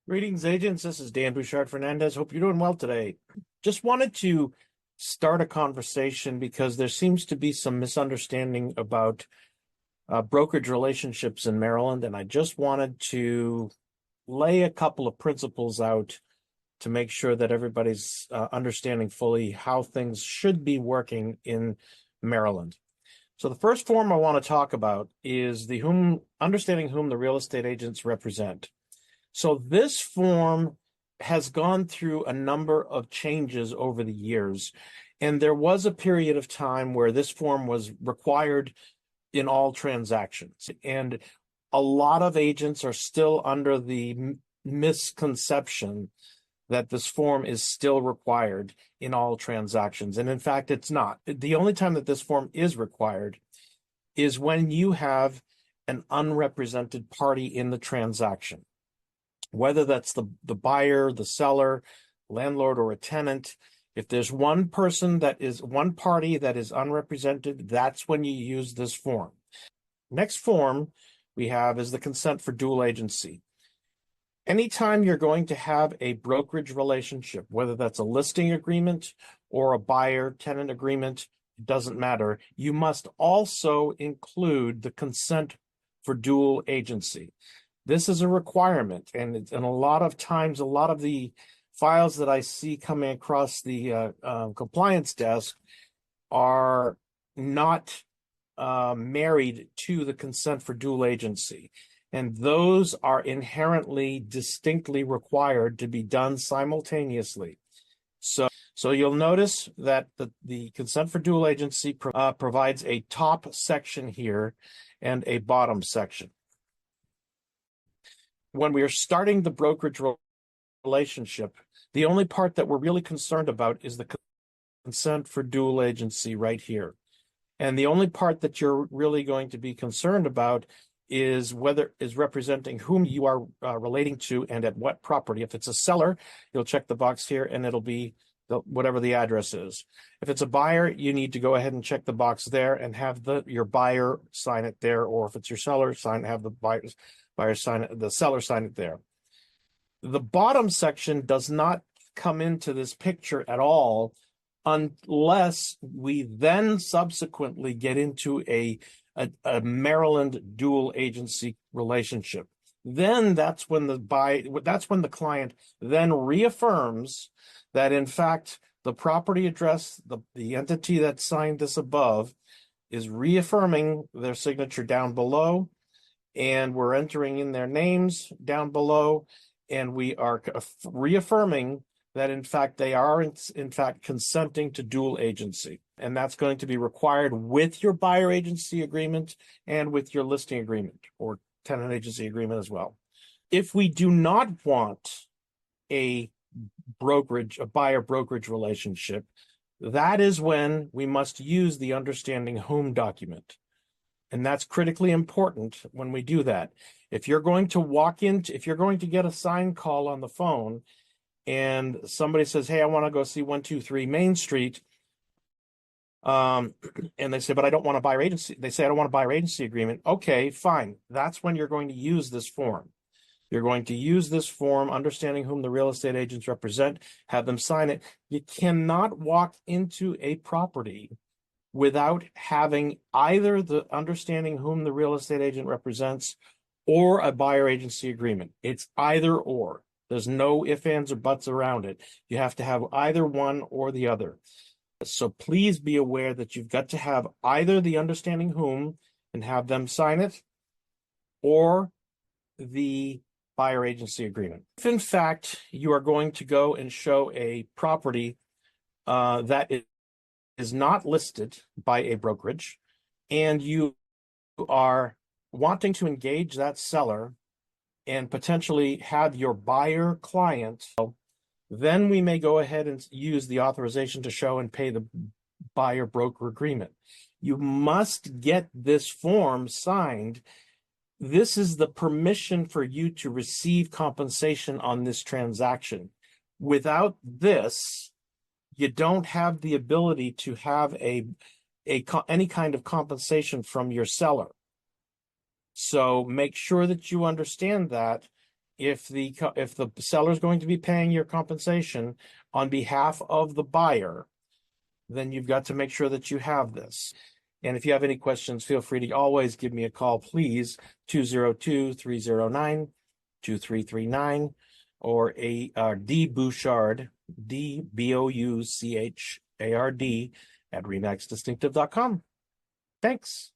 Greetings, agents. This is Dan Bouchard Fernandez. Hope you're doing well today. Just wanted to start a conversation because there seems to be some misunderstanding about brokerage relationships in Maryland, and I just wanted to lay a couple of principles out to make sure that everybody's understanding fully how things should be working in Maryland. So the first form I want to talk about is the understanding whom the real estate agents represent. So this form has gone through a number of changes over the years, and there was a period of time where this form was required in all transactions. And a lot of agents are still under the misconception that this form is still required in all transactions. And in fact, it's not. The only time that this form is required is when you have an unrepresented party in the transaction. Whether that's the buyer, the seller, landlord, or a tenant, if there's one party that is unrepresented, that's when you use this form. Next form we have is the consent for dual agency. Anytime you're going to have a brokerage relationship, whether that's a listing agreement or a buyer-tenant agreement, it doesn't matter. You must also include the consent for dual agency. This is a requirement, and a lot of times, a lot of the files that I see coming across the compliance desk are not married to the consent for dual agency, and those are inherently distinctly required to be done simultaneously. So you'll notice that the consent for dual agency provides a top section here and a bottom section. When we are starting the brokerage relationship, the only part that we're really concerned about is the consent for dual agency right here. And the only part that you're really going to be concerned about is representing whom you are relating to and at what property. If it's a seller, you'll check the box here and it'll be whatever the address is. If it's a buyer, you need to go ahead and check the box there and have your buyer sign it there, or if it's your seller, have the buyer sign it, the seller sign it there. The bottom section does not come into this picture at all unless we then subsequently get into a Maryland dual agency relationship. Then that's when the client then reaffirms that in fact the property address, the entity that signed this above, is reaffirming their signature down below, and we're entering in their names down below, and we are reaffirming that in fact they are in fact consenting to dual agency. And that's going to be required with your buyer agency agreement and with your listing agreement or tenant agency agreement as well. If we do not want a buyer brokerage relationship, that is when we must use the understanding whom document. And that's critically important when we do that. If you're going to get a sign call on the phone and somebody says, hey, I want to go see 123 Main Street, and they say, but I don't want a buyer agency. They say, I don't want a buyer agency agreement. Okay, fine. That's when you're going to use this form. You're going to use this form, understanding whom the real estate agents represent, have them sign it. You cannot walk into a property without having either the understanding whom the real estate agent represents or a buyer agency agreement. It's either or. There's no ifs, ands, or buts around it. You have to have either one or the other. So please be aware that you've got to have either the understanding whom and have them sign it, or the buyer agency agreement. If in fact you are going to go and show a property that is not listed by a brokerage, and you are wanting to engage that seller and potentially have your buyer client, then we may go ahead and use the authorization to show and pay the buyer broker agreement. You must get this form signed. This is the permission for you to receive compensation on this transaction. Without this, you don't have the ability to have any kind of compensation from your seller. So make sure that you understand that if the seller is going to be paying your compensation on behalf of the buyer, then you've got to make sure that you have this. And if you have any questions, feel free to always give me a call, please, 202-309-2339, or D Bouchard, DBOUCHARD, at remaxdistinctive.com. Thanks.